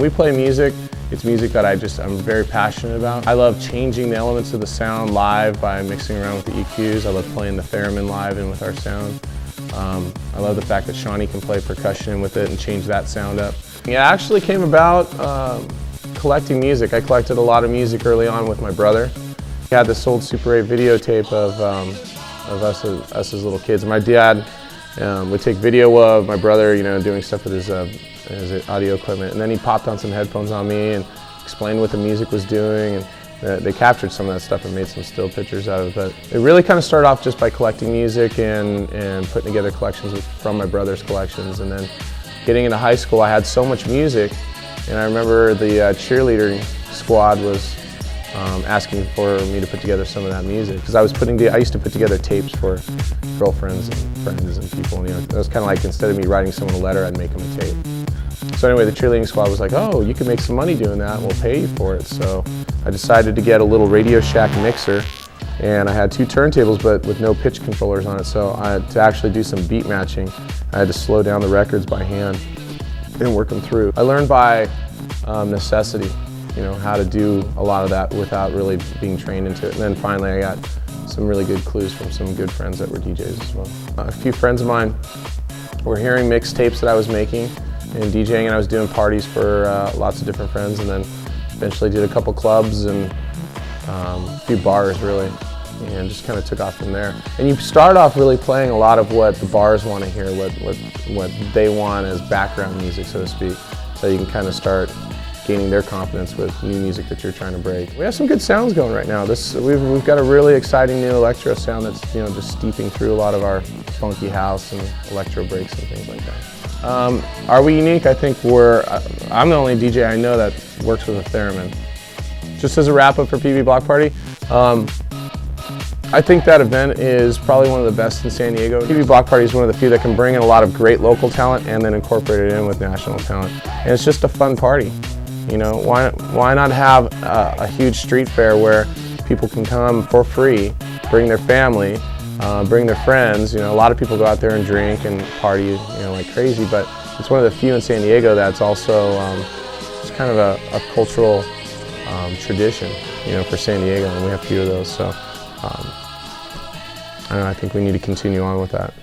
we play music, it's music that I'm very passionate about. I love changing the elements of the sound live by mixing around with the EQs. I love playing the theremin live in with our sound. I love the fact that Shawnee can play percussion with it and change that sound up. It actually came about collecting music. I collected a lot of music early on with my brother. He had this old Super 8 videotape of us as little kids. My dad would take video of my brother, doing stuff with his audio equipment, and then he popped on some headphones on me and explained what the music was doing, and they captured some of that stuff and made some still pictures out of it. But it really kind of started off just by collecting music and putting together collections from my brother's collections, and then getting into high school I had so much music, and I remember the cheerleading squad was asking for me to put together some of that music, because I used to put together tapes for girlfriends and friends and people, and it was kind of like, instead of me writing someone a letter, I'd make them a tape. So anyway, the cheerleading squad was like, oh, you can make some money doing that, we'll pay you for it. So I decided to get a little Radio Shack mixer, and I had 2 turntables but with no pitch controllers on it, so to actually do some beat matching, I had to slow down the records by hand and work them through. I learned by necessity, how to do a lot of that without really being trained into it. And then finally I got some really good clues from some good friends that were DJs as well. A few friends of mine were hearing mixtapes that I was making and DJing, and I was doing parties for lots of different friends, and then eventually did a couple clubs and a few bars really, and just kind of took off from there. And you start off really playing a lot of what the bars want to hear, what they want as background music, so to speak, so you can kind of start gaining their confidence with new music that you're trying to break. We have some good sounds going right now. We've got a really exciting new electro sound that's just steeping through a lot of our funky house and electro breaks and things like that. Are we unique? I think I'm the only DJ I know that works with a theremin. Just as a wrap up for PB Block Party, I think that event is probably one of the best in San Diego. PB Block Party is one of the few that can bring in a lot of great local talent and then incorporate it in with national talent. And it's just a fun party. Why not have a huge street fair where people can come for free, bring their family, bring their friends. A lot of people go out there and drink and party, like crazy, but it's one of the few in San Diego that's also just kind of a cultural tradition, for San Diego, and we have a few of those. So I think we need to continue on with that.